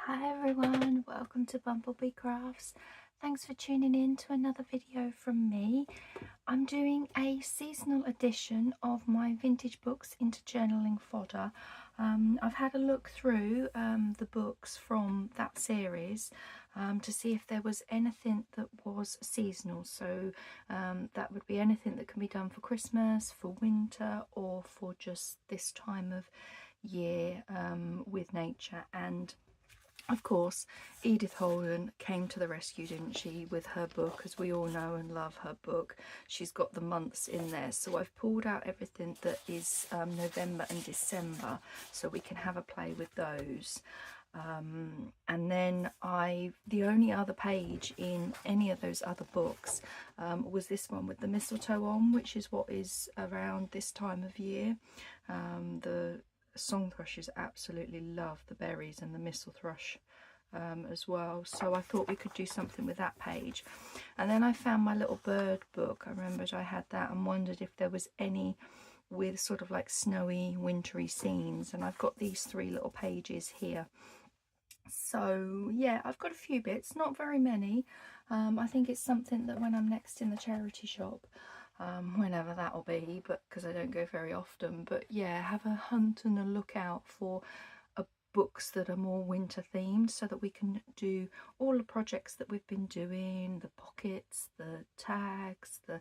Hi everyone, welcome to BumblebeeCrafts. Thanks for tuning in to another video from me. I'm doing a seasonal edition of my vintage books into Journaling Fodder. I've had a look through the books from that series to see if there was anything that was seasonal. So that would be anything that can be done for Christmas, for winter, or for just this time of year with nature. And of course, Edith Holden came to the rescue, didn't she, with her book, as we all know and love her book. She's got the months in there, so I've pulled out everything that is November and December, so we can have a play with those. And then the only other page in any of those other books was this one with the mistletoe on, which is what is around this time of year. The song thrushes absolutely love the berries and the mistle thrush as well, so I thought we could do something with that page. And then I found my little bird book. I remembered I had that and wondered if there was any with sort of like snowy wintry scenes, and I've got these 3 little pages here. So yeah, I've got a few bits, not very many. I think it's something that when I'm next in the charity shop, whenever that'll be, but because I don't go very often, but yeah, have a hunt and a look out for books that are more winter themed, so that we can do all the projects that we've been doing, the pockets, the tags, the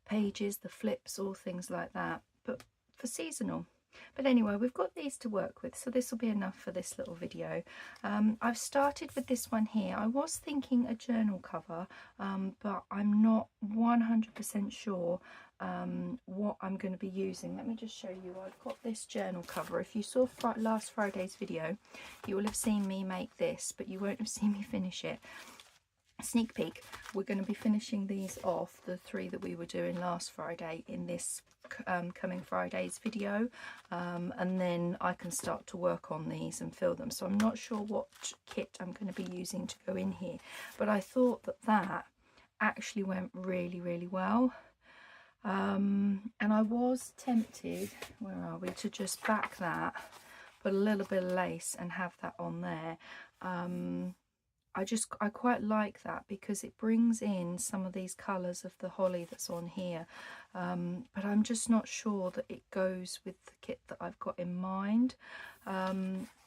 pages, the flips, all things like that, but for seasonal. But anyway, we've got these to work with, so this will be enough for this little video. I've started with this one here. I was thinking a journal cover, but I'm not 100% sure what I'm going to be using. Let me just show you. I've got this journal cover. If you saw last Friday's video, you will have seen me make this, but you won't have seen me finish it. Sneak peek, we're going to be finishing these off, the 3 that we were doing last Friday, in this coming Friday's video, and then I can start to work on these and fill them. So I'm not sure what kit I'm going to be using to go in here, but I thought that actually went really well. And I was tempted, where are we, to just back that, put a little bit of lace and have that on there. I quite like that because it brings in some of these colours of the holly that's on here, but I'm just not sure that it goes with the kit that I've got in mind.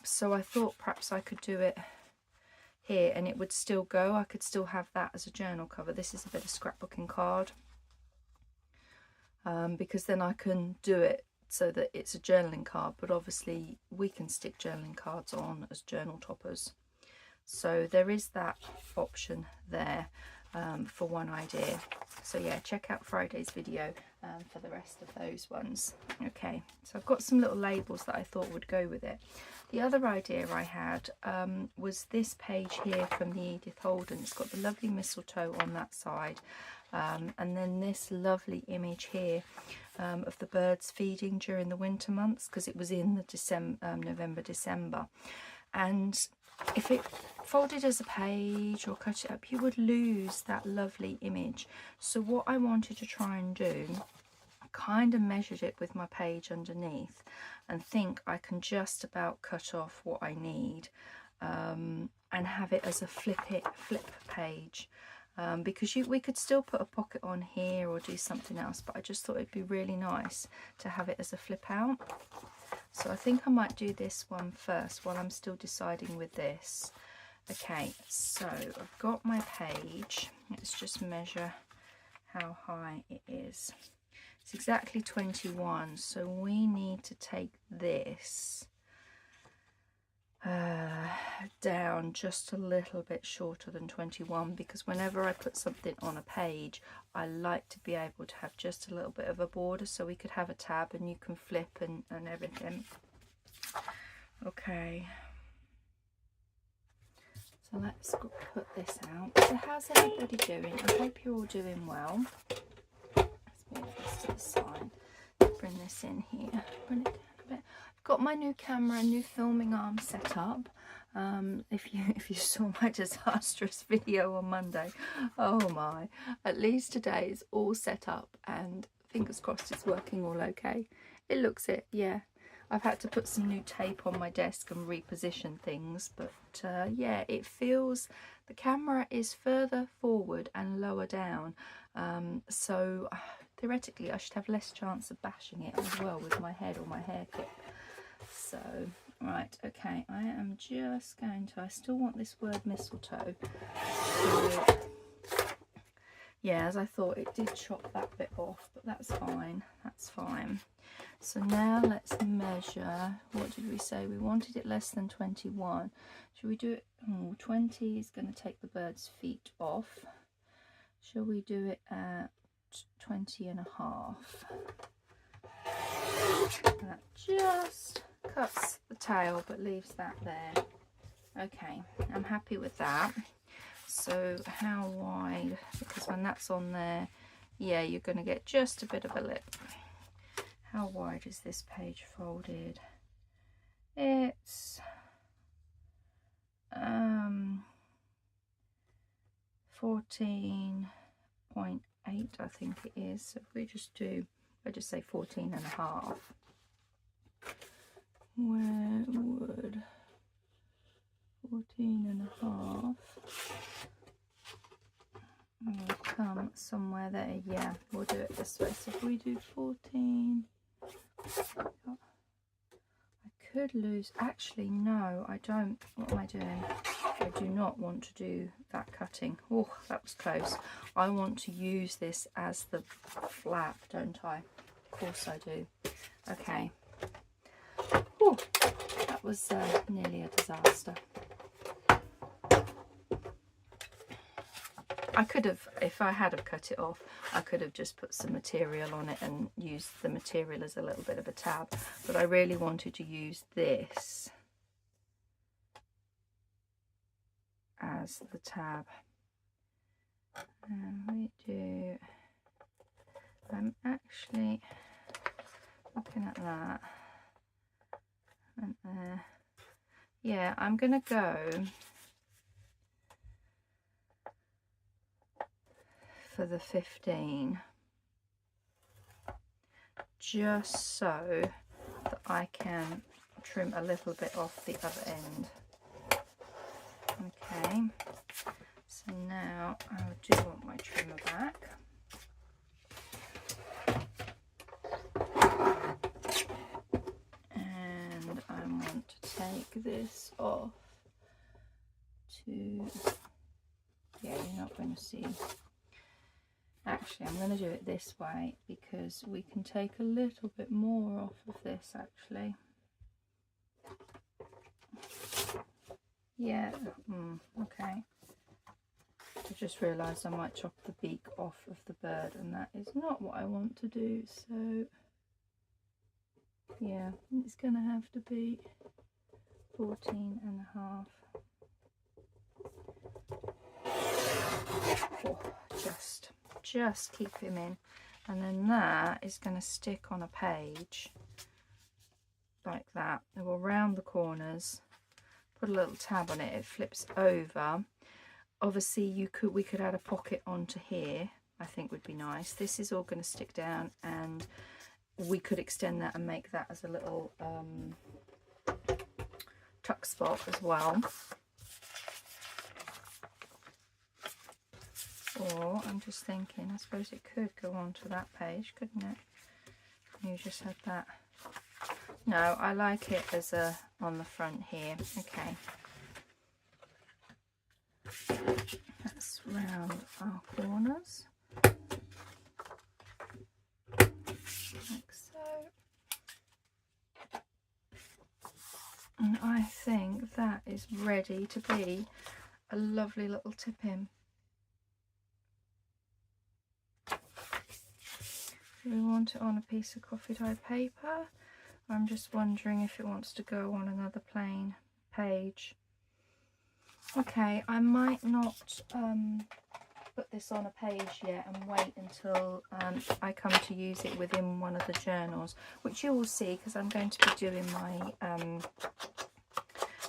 So I thought perhaps I could do it here and it would still go. I could still have that as a journal cover. This is a bit of scrapbooking card, because then I can do it so that it's a journaling card, but obviously we can stick journaling cards on as journal toppers. So there is that option there for one idea. So yeah, check out Friday's video for the rest of those ones. Okay, so I've got some little labels that I thought would go with it. The other idea I had was this page here from the Edith Holden. It's got the lovely mistletoe on that side, and then this lovely image here of the birds feeding during the winter months, because it was in the November, December. And if it folded as a page or cut it up, you would lose that lovely image. So what I wanted to try and do, I kind of measured it with my page underneath and think I can just about cut off what I need, and have it as a flip page. Because we could still put a pocket on here or do something else, but I just thought it'd be really nice to have it as a flip out. So I think I might do this one first while I'm still deciding with this. Okay, so I've got my page. Let's just measure how high it is. It's exactly 21, so we need to take this down just a little bit shorter than 21, because whenever I put something on a page, I like to be able to have just a little bit of a border, so we could have a tab and you can flip and everything. Okay, so let's put this out. So how's everybody doing? I hope you're all doing well. Let's move this to the side. Bring this in here. Bring it down a bit. I've got my new camera, new filming arm set up. If you saw my disastrous video on Monday, oh my, at least today it's all set up and fingers crossed it's working all okay. It looks it, yeah. I've had to put some new tape on my desk and reposition things, but yeah, it feels, the camera is further forward and lower down, so theoretically I should have less chance of bashing it as well with my head or my hair clip. So right, okay, I am just going to, I still want this word mistletoe, so yeah, as I thought, it did chop that bit off, but that's fine, that's fine. So now let's measure. What did we say? We wanted it less than 21. Should we do it? 20 is going to take the bird's feet off. Shall we do it at 20 and a half? That just cuts the tail but leaves that there. Okay, I'm happy with that. So how wide? Because when that's on there, yeah, you're going to get just a bit of a lip. How wide is this page folded? It's 14.8, I think it is. So if we just do, I just say 14 and a half. Where would 14 and a half will come somewhere there? Yeah, we'll do it this way. So if we do 14, I could lose, actually no, I don't. What am I doing? I do not want to do that cutting. Oh, that was close. I want to use this as the flap, don't I? Of course I do. Okay. Oh, that was nearly a disaster. I could have, if I had have cut it off, I could have just put some material on it and used the material as a little bit of a tab, but I really wanted to use this as the tab. And we do, I'm actually looking at that, and yeah, I'm gonna go for the 15, just so that I can trim a little bit off the other end. Okay, so now I do want my trimmer back. And I want to take this off to, yeah, you're not going to see. Actually, I'm going to do it this way because we can take a little bit more off of this actually. Yeah, okay. I just realised I might chop the beak off of the bird and that is not what I want to do, so yeah, it's going to have to be 14 and a half. Oh, just keep him in, and then that is going to stick on a page like that. It will round the corners, put a little tab on it, it flips over. Obviously we could add a pocket onto here, I think would be nice. This is all going to stick down, and we could extend that and make that as a little tuck spot as well. Or I'm just thinking, I suppose it could go onto that page, couldn't it? You just had that. No, I like it as a on the front here. Okay. Let's round our corners. Like so. And I think that is ready to be a lovely little tip-in. Do we want it on a piece of coffee dye paper? I'm just wondering if it wants to go on another plain page. Okay, I might not put this on a page yet and wait until I come to use it within one of the journals, which you will see because I'm going to be doing my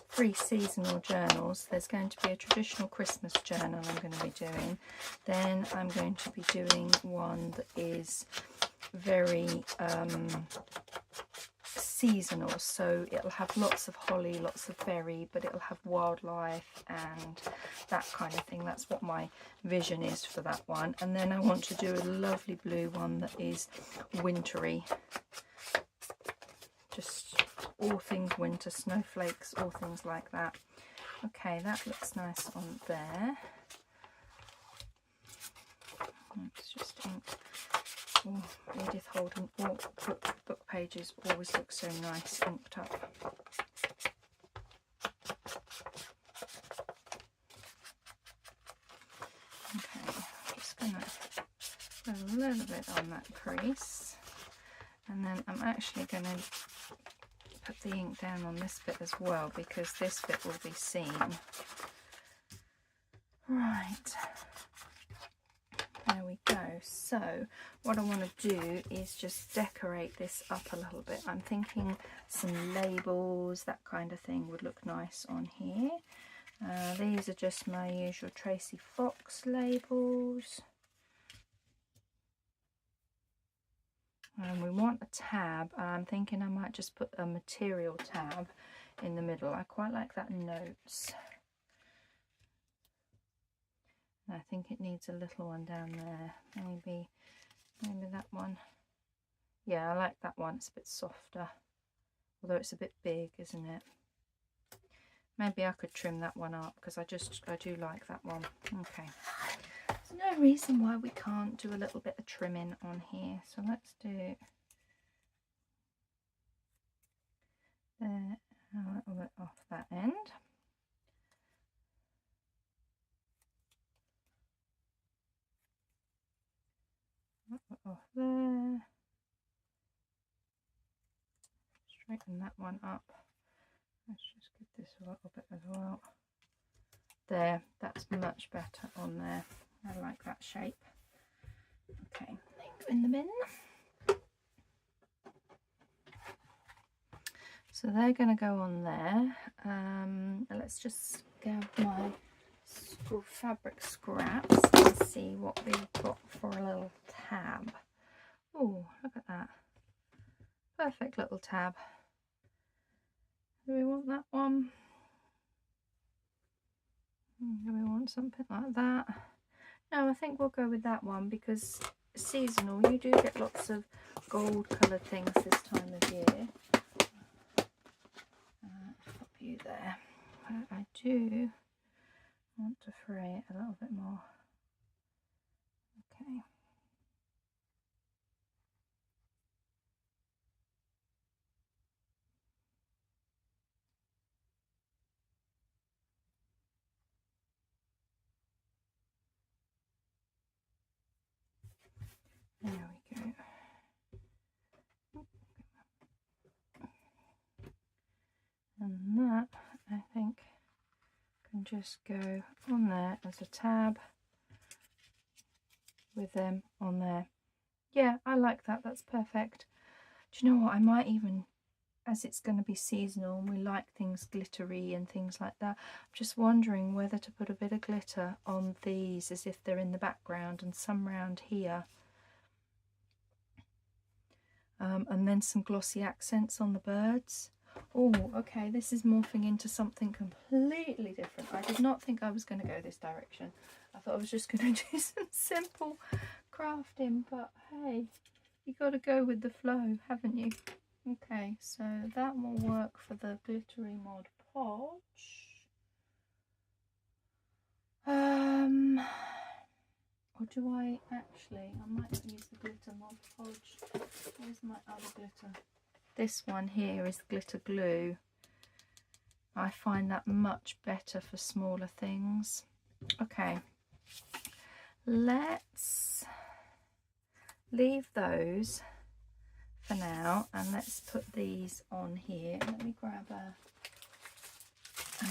free seasonal journals. There's going to be a traditional Christmas journal I'm going to be doing. Then I'm going to be doing one that is very seasonal, so it'll have lots of holly, lots of berry, but it'll have wildlife and that kind of thing. That's what my vision is for that one. And then I want to do a lovely blue one that is wintry, just all things winter, snowflakes, all things like that. Okay, that looks nice on there. It's just ink. Oh, Edith Holden book pages always look so nice inked up. Okay, I'm just going to put a little bit on that crease, and then I'm actually going to put the ink down on this bit as well, because this bit will be seen. Right. There we go. So what I want to do is just decorate this up a little bit. I'm thinking some labels, that kind of thing would look nice on here. These are just my usual Tracy Fox labels. And we want a tab. I'm thinking I might just put a material tab in the middle. I quite like that notes. I think it needs a little one down there. Maybe that one. Yeah, I like that one. It's a bit softer, although it's a bit big, isn't it? Maybe I could trim that one up, because I do like that one. Okay. There's no reason why we can't do a little bit of trimming on here. So let's do there, a little bit off that end. Off there. Straighten that one up. Let's just give this a little bit as well. There, that's much better on there. I like that shape. Okay, go in the bin. So they're going to go on there. Let's just grab my fabric scraps and see what we've got for a little tab. Oh, look at that. Perfect little tab. Do we want that one? Do we want something like that? No, I think we'll go with that one, because seasonal, you do get lots of gold coloured things this time of year. Pop you there. But I do want to fray it a little bit more. Okay. There we go. And that, I think, can just go on there as a tab with them on there. Yeah, I like that. That's perfect. Do you know what? I might even, as it's going to be seasonal and we like things glittery and things like that, I'm just wondering whether to put a bit of glitter on these as if they're in the background, and some round here. And then some glossy accents on the birds. Oh, okay, this is morphing into something completely different. I did not think I was going to go this direction. I thought I was just going to do some simple crafting, but hey, you got to go with the flow, haven't you? Okay, so that will work for the glittery Mod Podge. Or do I actually? I might use the glitter Mod Podge. Where's my other glitter? This one here is glitter glue. I find that much better for smaller things. Okay, let's leave those for now, and let's put these on here. Let me grab a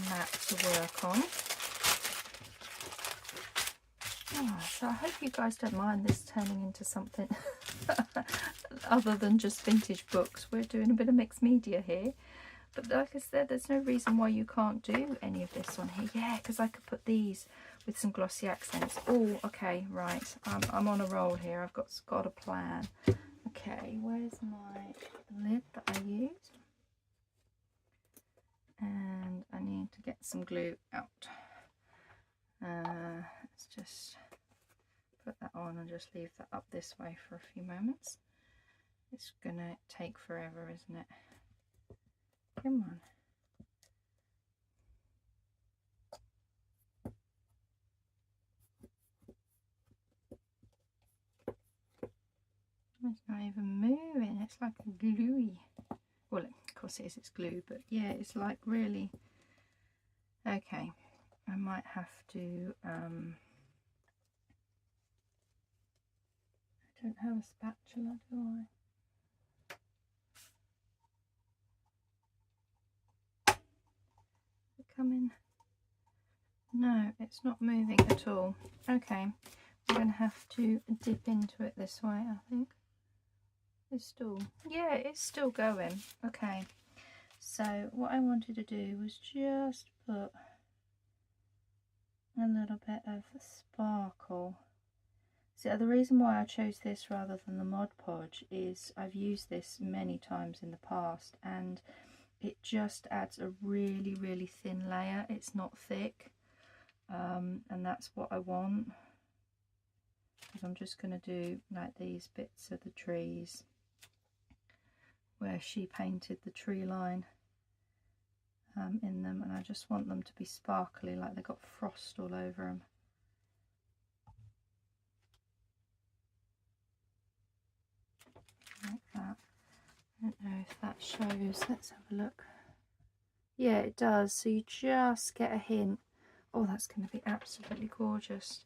mat to work on. Oh, so I hope you guys don't mind this turning into something other than just vintage books. We're doing a bit of mixed media here, but like I said, there's no reason why you can't do any of this on here. Yeah, because I could put these with some glossy accents. Oh, okay, right. I'm on a roll here. I've got a plan. Okay, where's my lid that I used? some glue out. Let's just put that on and just leave that up this way for a few moments. It's gonna take forever, isn't it? Come on. It's not even moving, it's like gluey. Well, of course it is, it's glue, but yeah, it's like really... Okay, I might have to... I don't have a spatula, do I? Coming? No, it's not moving at all. Okay, I'm going to have to dip into it this way, I think. It's still, yeah, it's still going. Okay, so what I wanted to do was just put a little bit of sparkle. So the reason why I chose this rather than the Mod Podge is I've used this many times in the past and it just adds a really, really thin layer. It's not thick, and that's what I want. Because I'm just going to do like these bits of the trees where she painted the tree line in them, and I just want them to be sparkly, like they've got frost all over them. Like that. I don't know if that shows. Let's have a look. Yeah, it does. So you just get a hint. Oh, that's going to be absolutely gorgeous.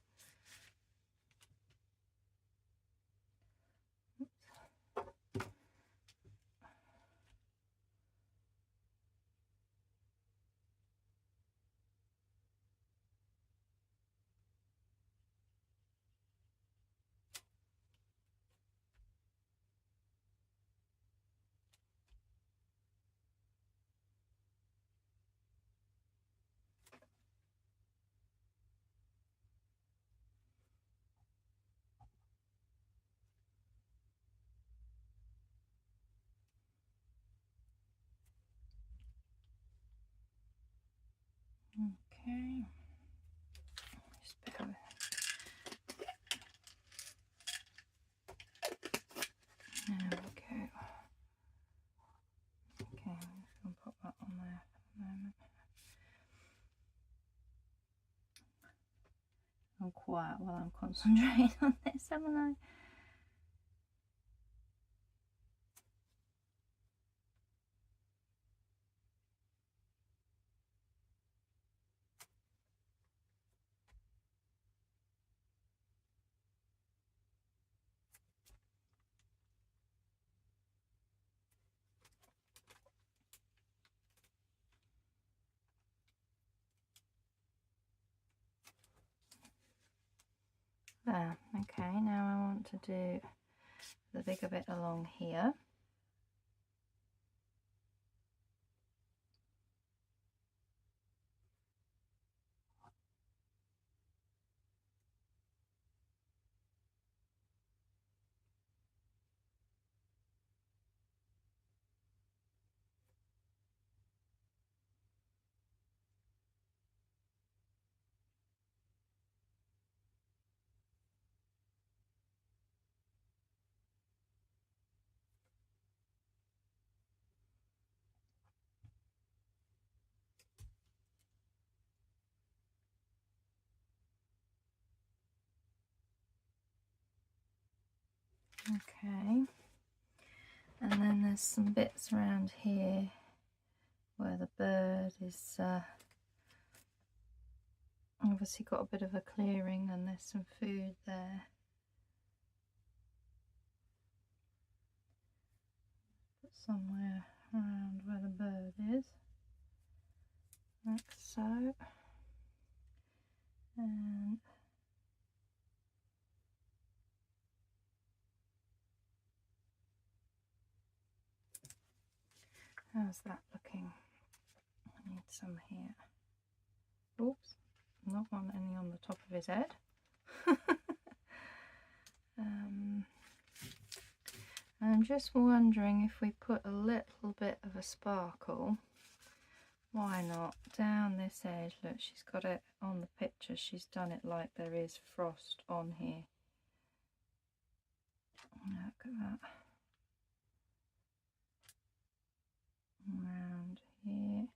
Okay. Just bear with. There we go. Okay, I'm just going to pop that on there for a moment. I'm quiet while I'm concentrating on this, haven't I? There, okay, now I want to do the bigger bit along here. Okay, and then there's some bits around here where the bird is obviously got a bit of a clearing, and there's some food there. Put somewhere around where the bird is, like so. And how's that looking? I need some here. Oops, not want any on the top of his head. I'm just wondering if we put a little bit of a sparkle, why not? Down this edge, look, she's got it on the picture, she's done it like there is frost on here. Look at that. Around here.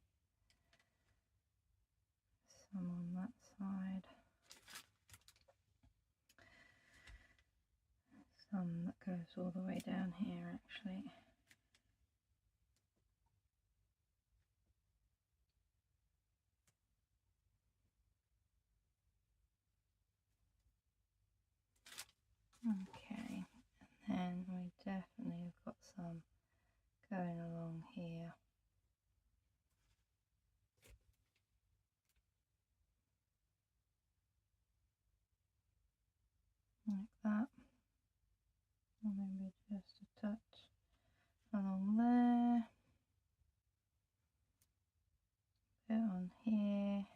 Some on that side. Some that goes all the way down here actually. Okay, and then we definitely have got some going along here. Like that. And maybe just a touch along there. Bit on here.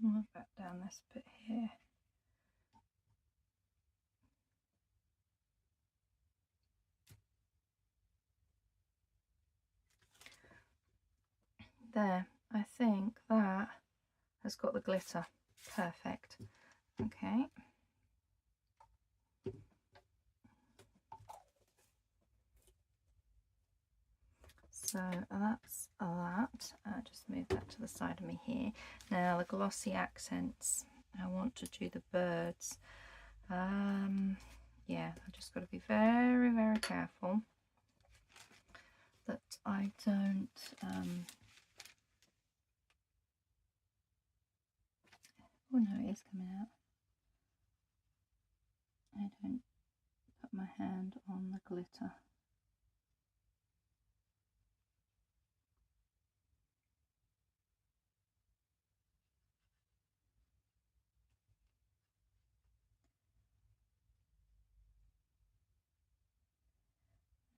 And back down this bit here. There, I think that has got the glitter. Perfect. Okay. So that's that. I'll just move that to the side of me here. Now the glossy accents. I want to do the birds. Yeah, I just got to be very, very careful that I don't oh no, it is coming out. I don't put my hand on the glitter.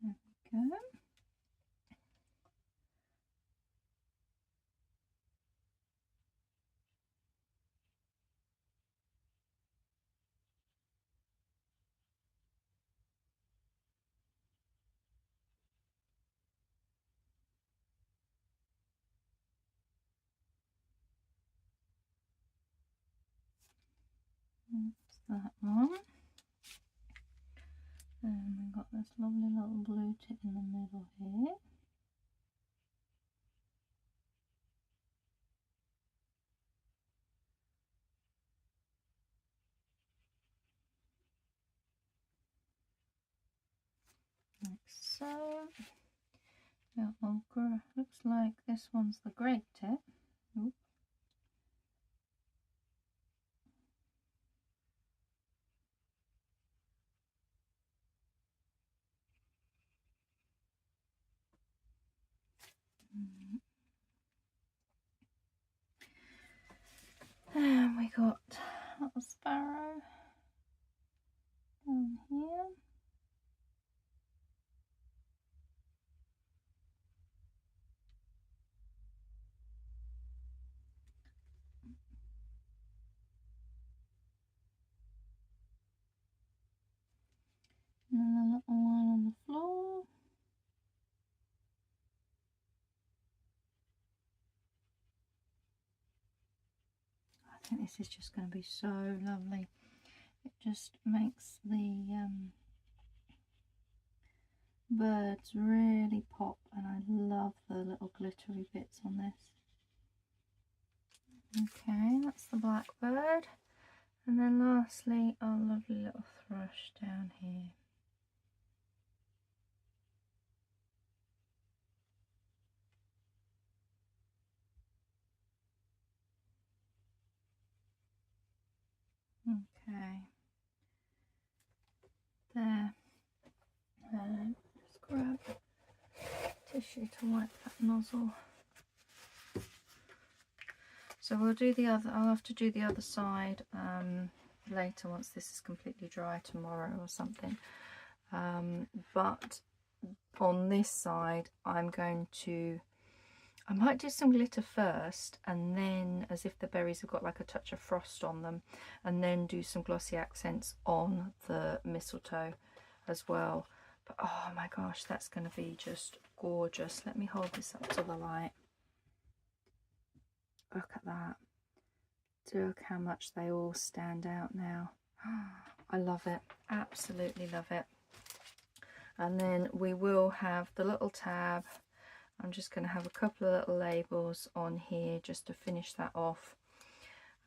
There we go. That's that one. And we've got this lovely little blue tip in the middle here. Like so. That one looks like this one's the great tip. Oop. And we got a little sparrow down here. And then a little one on the floor. I think this is just going to be so lovely. It just makes the birds really pop, and I love the little glittery bits on this. Okay, that's the blackbird. And then lastly, our lovely little thrush down here. Okay, there. Just grab tissue to wipe that nozzle. So we'll do the other, I'll have to do the other side later once this is completely dry, tomorrow or something. But on this side I'm going to, I might do some glitter first, and then, as if the berries have got like a touch of frost on them, and then do some glossy accents on the mistletoe as well. But oh my gosh, that's going to be just gorgeous. Let me hold this up to the light. Look at that. Look how much they all stand out now. I love it, absolutely love it. And then we will have the little tab. I'm just going to have a couple of little labels on here just to finish that off.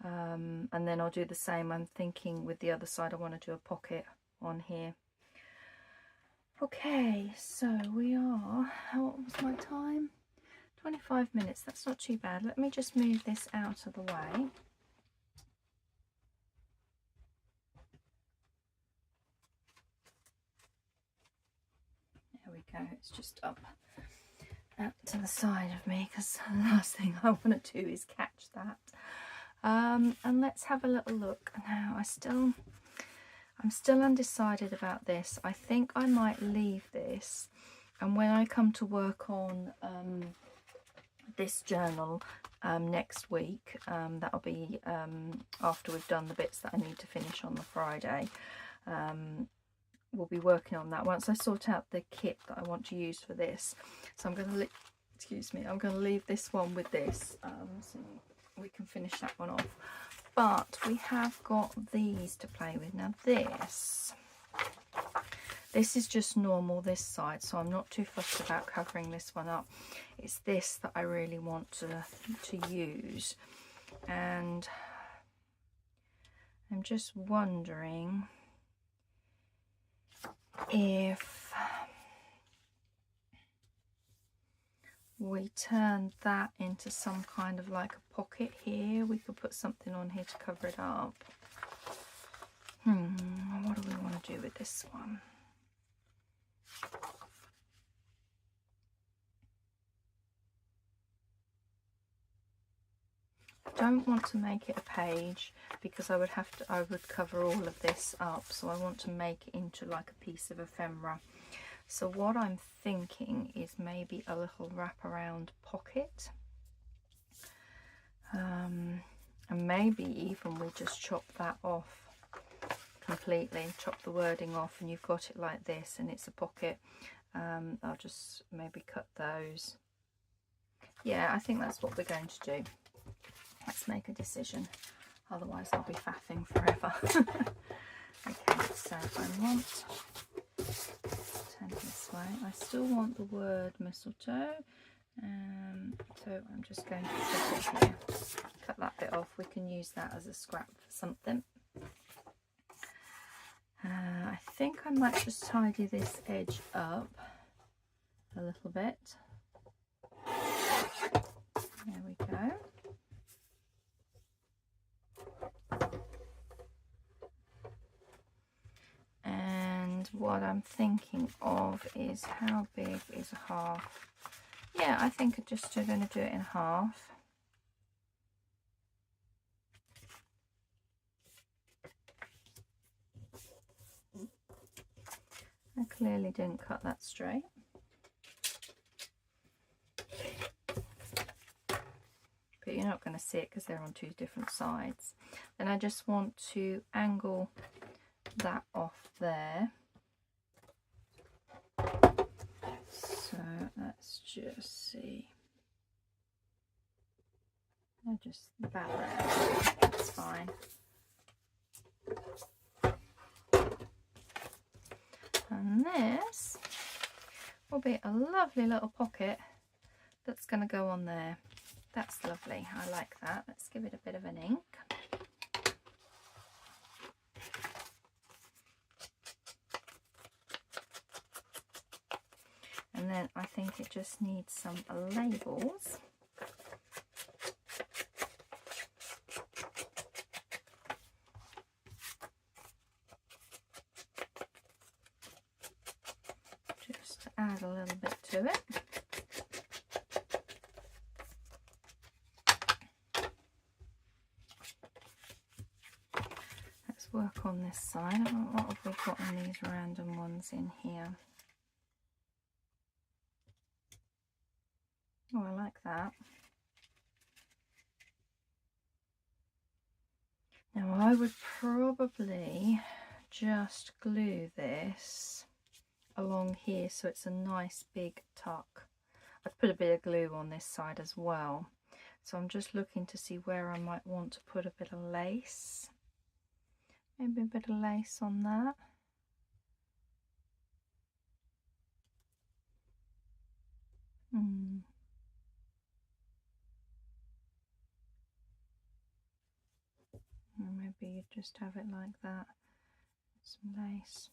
And then I'll do the same. I'm thinking with the other side I want to do a pocket on here. Okay, so we are, what was my time? 25 minutes, that's not too bad. Let me just move this out of the way. There we go, it's just up to the side of me because the last thing I want to do is catch that. And let's have a little look now. I'm still undecided about this. I think I might leave this, and when I come to work on this journal next week, that'll be after we've done the bits that I need to finish on the Friday. We'll be working on that once I sort out the kit that I want to use for this. So I'm going to I'm going to leave this one with this, so we can finish that one off. But we have got these to play with. Now this is just normal this side, so I'm not too fussed about covering this one up. It's this that I really want to use, and I'm just wondering if we turn that into some kind of like a pocket here. We could put something on here to cover it up. What do we want to do with this one? I don't want to make it a page because I would cover all of this up, so I want to make it into like a piece of ephemera. So what I'm thinking is maybe a little wraparound pocket, and maybe even we just chop that off completely, chop the wording off, and you've got it like this and it's a pocket. I'll just maybe cut those. Yeah, I think that's what we're going to do. Let's make a decision, otherwise I'll be faffing forever. Okay, so I want, turn it this way, I still want the word mistletoe, so I'm just going to put it here. Cut that bit off, we can use that as a scrap for something. I think I might just tidy this edge up a little bit. There we go. And what I'm thinking of is, how big is a half? Yeah, I think I'm just going to do it in half. I clearly didn't cut that straight. But you're not going to see it because they're on two different sides. Then I just want to angle that off there. So let's just see. Just about there. That's fine. And this will be a lovely little pocket that's going to go on there. That's lovely. I like that. Let's give it a bit of an ink. And then I think it just needs some labels. Just to add a little bit to it. Let's work on this side. What have we got on these random ones in here? Oh, I like that. Now I would probably just glue this along here so it's a nice big tuck. I've put a bit of glue on this side as well, so I'm just looking to see where I might want to put a bit of lace. Maybe a bit of lace on that. Or maybe you just have it like that. Some lace.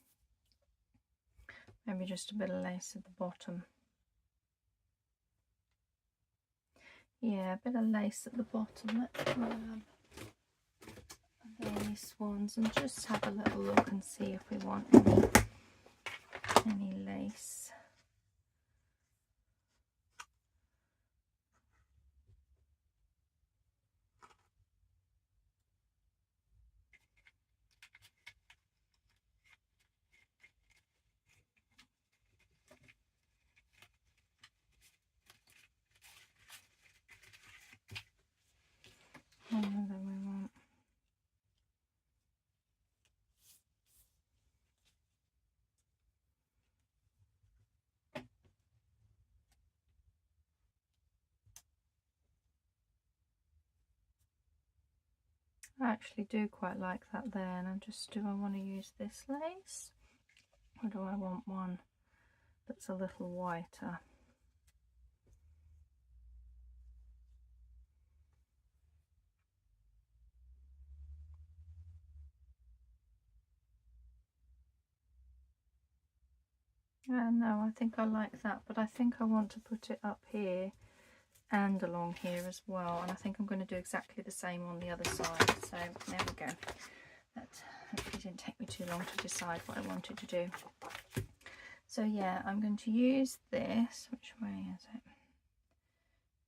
Maybe just a bit of lace at the bottom. Yeah, a bit of lace at the bottom. Let's grab these ones and just have a little look and see if we want any lace. Whatever we want. I actually do quite like that there, and do I want to use this lace, or do I want one that's a little whiter? No, I think I like that, but I think I want to put it up here and along here as well, and I think I'm going to do exactly the same on the other side. So there we go. That hopefully didn't take me too long to decide what I wanted to do. So yeah, I'm going to use this. Which way is it?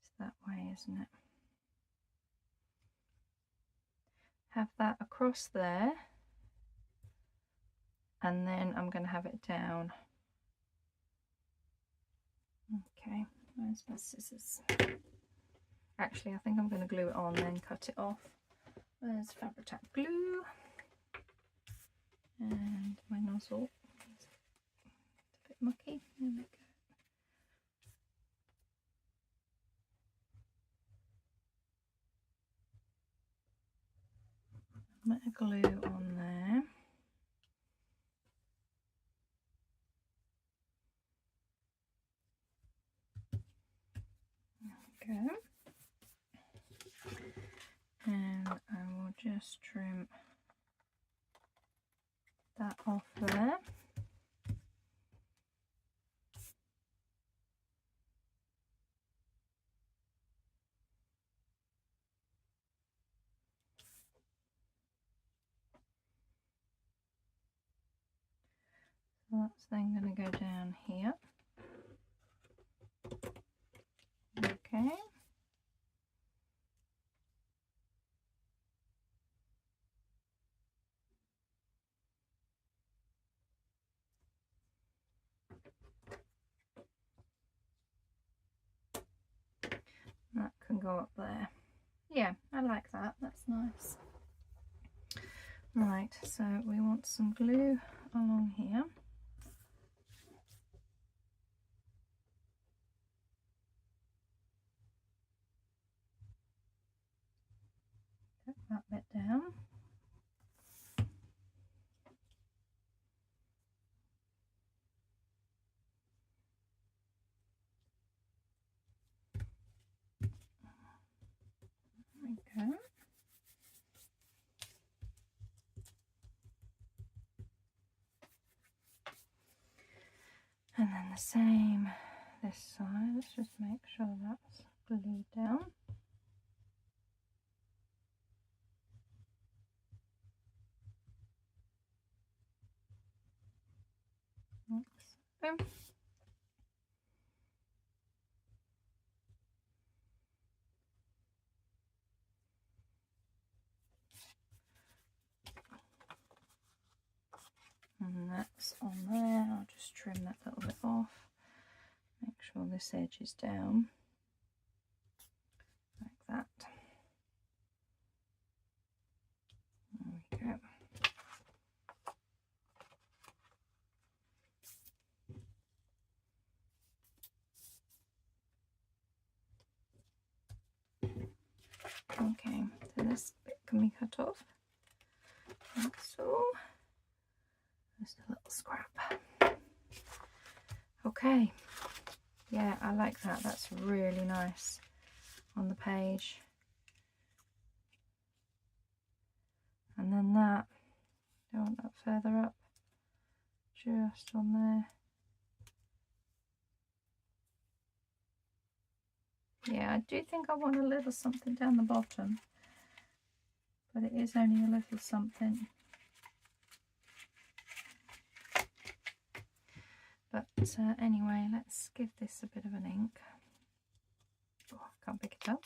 It's that way, isn't it? Have that across there, and then I'm going to have it down. Okay, where's my scissors? Actually, I think I'm going to glue it on, then cut it off. There's Fabri-Tac glue and my nozzle. It's a bit mucky. There we go. A bit of glue on there. There we go. And I will just trim that off there. So that's then going to go down here. Okay. That can go up there. Yeah, I like that. That's nice. Right, so we want some glue along here. Put that bit down. There we go. And then the same this side. Let's just make sure that's glued down. Like so. And that's on there. I'll just trim that little bit off. Make sure this edge is down. Like that. There we go. Okay, so this bit can be cut off, like so. Just a little scrap. Okay, yeah, I like that. That's really nice on the page. And then that, I want that further up, just on there. Yeah, I do think I want a little something down the bottom, but it is only a little something. But anyway, let's give this a bit of an ink. Oh, I can't pick it up,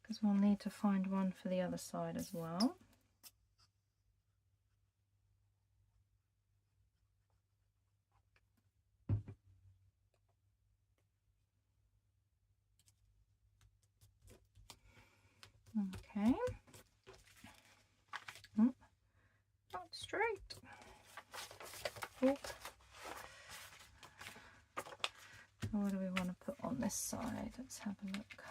because we'll need to find one for the other side as well. Okay. Oh, not straight. Oh. So what do we want to put on this side? Let's have a look.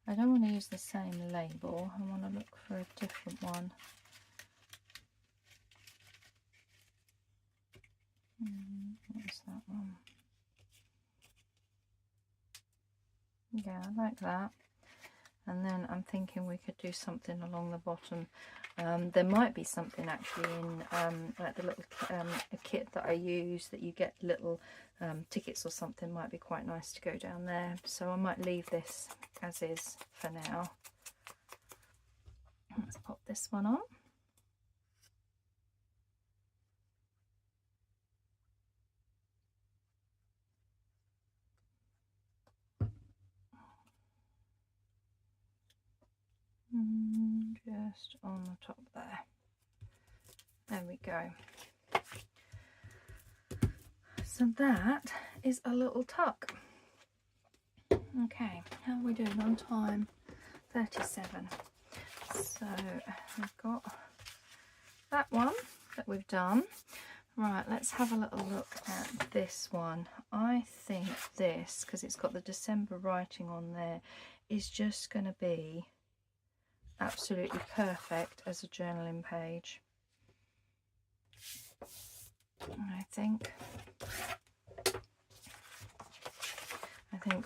I don't want to use the same label. I want to look for a different one. What's that one? Yeah, I like that. And then I'm thinking we could do something along the bottom. There might be something actually in like the little a kit that I use that you get little tickets or something. Might be quite nice to go down there. So I might leave this as is for now. Let's pop this one on. Just on the top there. There we go. So that is a little tuck. Okay, how are we doing on time? 37. So we've got that one that we've done. Right, let's have a little look at this one. I think this, because it's got the December writing on there, is just going to be absolutely perfect as a journaling page. I think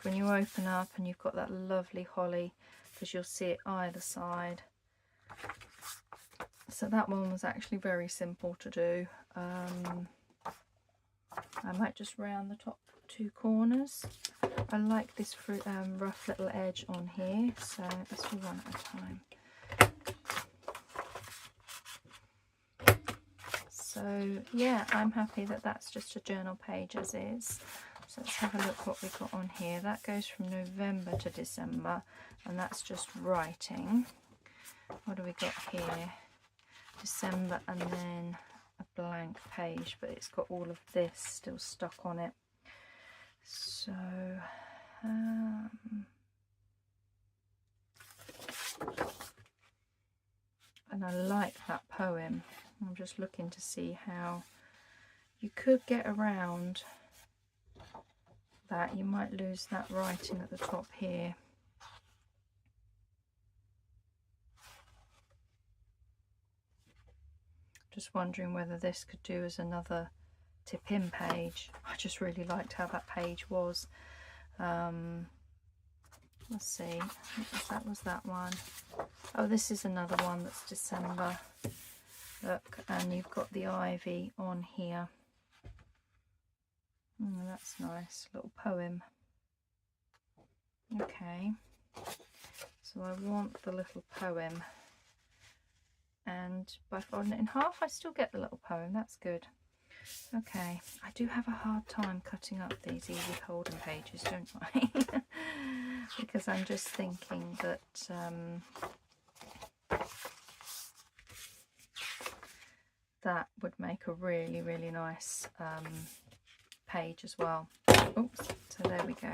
when you open up and you've got that lovely holly, because you'll see it either side. So that one was actually very simple to do. I might just round the top two corners. I like this rough little edge on here, so let's do one at a time. So yeah, I'm happy that that's just a journal page as is. So let's have a look what we got on here. That goes from November to December, and that's just writing. What do we got here? December and then a blank page, but it's got all of this still stuck on it. So and I like that poem. I'm just looking to see how you could get around that. You might lose that writing at the top here. Just wondering whether this could do as another tip-in page. I just really liked how that page was. Let's see, that was that one. Oh, this is another one that's December. Look, and you've got the ivy on here. That's nice, little poem. Okay, so I want the little poem, and by folding it in half I still get the little poem. That's good. Okay, I do have a hard time cutting up these easy folding pages, don't I? Because I'm just thinking that that would make a really, really nice page as well. Oops, so there we go.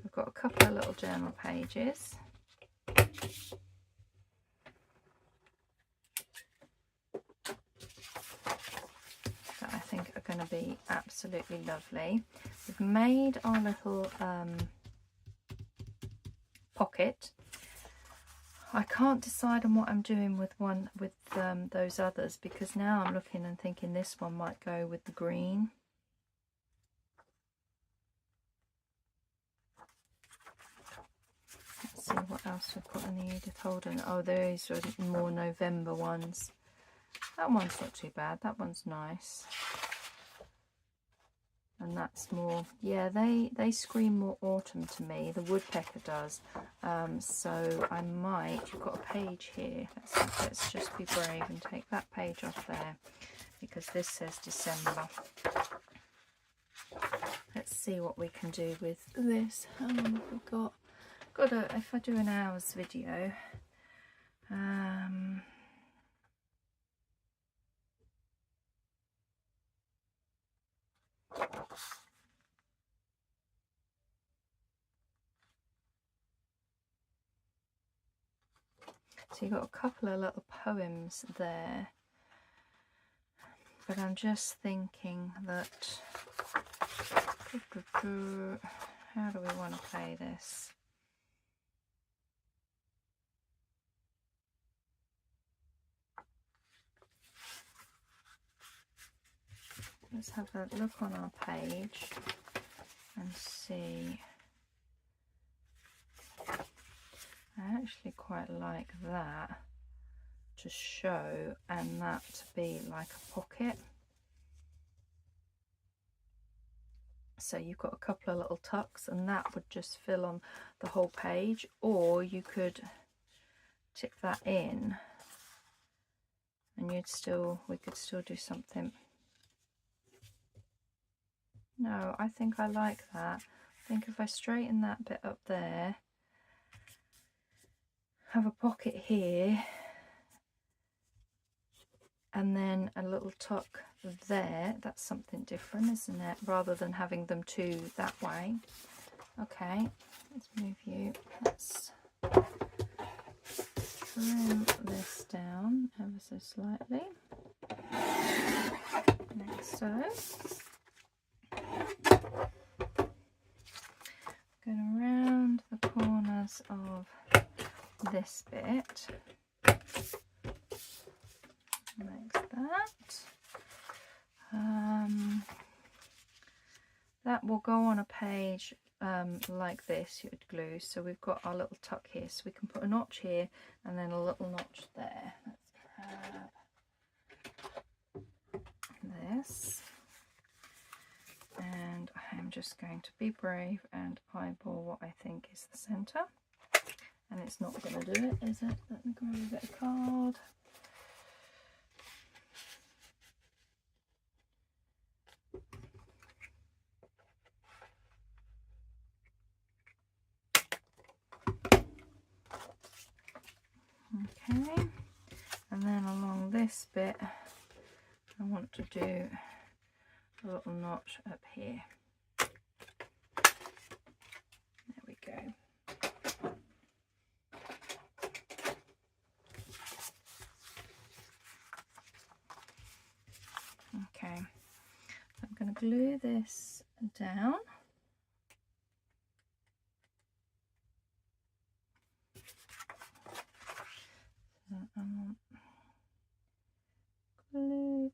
We've got a couple of little journal pages. That I think are going to be absolutely lovely. We've made our little pocket. I can't decide on what I'm doing with those others, because now I'm looking and thinking this one might go with the green. Let's see what else we've got in the Edith Holden. Oh, those are more November ones. That one's not too bad. That one's nice. And that's more, yeah, they scream more autumn to me. The woodpecker does. So I might, you've got a page here. Let's just be brave and take that page off there, because this says December. Let's see what we can do with this. How long have we got? If I do an hour's video, so you've got a couple of little poems there, but I'm just thinking that, how do we want to play this? Let's have a look on our page and see. I actually quite like that to show, and that to be like a pocket. So you've got a couple of little tucks, and that would just fill on the whole page, or you could tick that in and we could still do something. No, I think I like that. I think if I straighten that bit up there, have a pocket here, and then a little tuck there, that's something different, isn't it? Rather than having them two that way. Okay, let's move you. Let's trim this down ever so slightly, like so. Going around the corners of this bit, like that. That will go on a page like this, you would glue. So we've got our little tuck here, so we can put a notch here and then a little notch there. Let's grab this, and I'm just going to be brave and eyeball what I think is the centre. And it's not going to do it, is it? Let me grab a bit of card. Okay, and then along this bit, I want to do a little notch up here. There we go. Okay, so I'm going to glue this down. So I want glue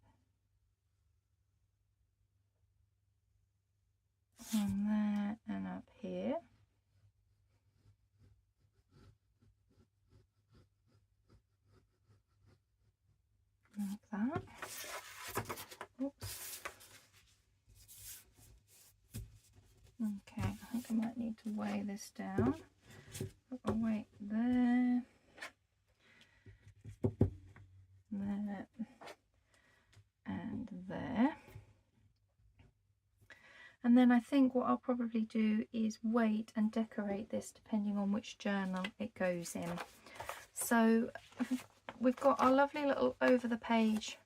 on there and up here. Like that. Oops. Okay, I think I might need to weigh this down. Put my weight there, there, and there. And then I think what I'll probably do is wait and decorate this depending on which journal it goes in. So we've got our lovely little over the page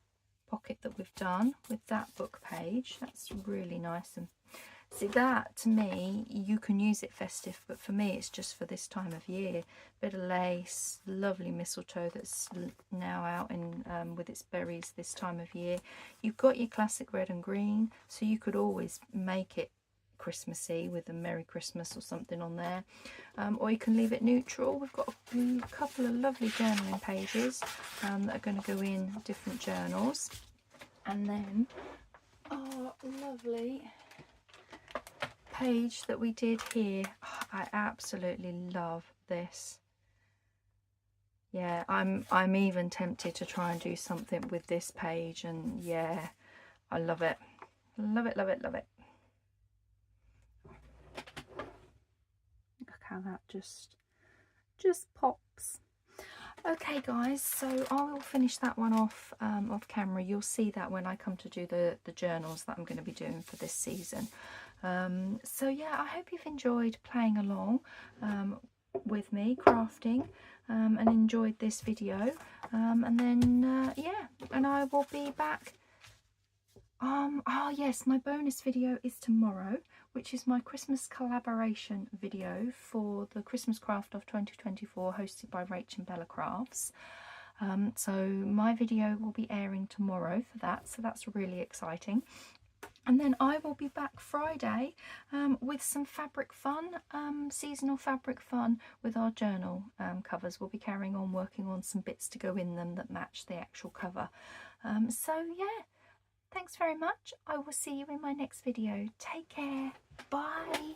pocket that we've done with that book page. That's really nice. And see, that to me, you can use it festive, but for me it's just for this time of year. Bit of lace, lovely mistletoe that's now out in with its berries this time of year. You've got your classic red and green, so you could always make it Christmassy with a Merry Christmas or something on there, or you can leave it neutral. We've got a couple of lovely journaling pages that are going to go in different journals, and then our lovely page that we did here. Oh, I absolutely love this. Yeah, I'm even tempted to try and do something with this page, and yeah, I love it. Love it, love it, love it. Look how that just pops. Okay guys, so I will finish that one off camera. You'll see that when I come to do the journals that I'm going to be doing for this season. So yeah, I hope you've enjoyed playing along with me crafting and enjoyed this video, and then yeah, and I will be back. Oh yes, my bonus video is tomorrow, which is my Christmas collaboration video for the Christmas Craft of 2024, hosted by Rachel and Bella Crafts. So my video will be airing tomorrow for that, so that's really exciting. And then I will be back Friday with some fabric fun, seasonal fabric fun with our journal covers. We'll be carrying on working on some bits to go in them that match the actual cover. So yeah, thanks very much. I will see you in my next video. Take care. Bye.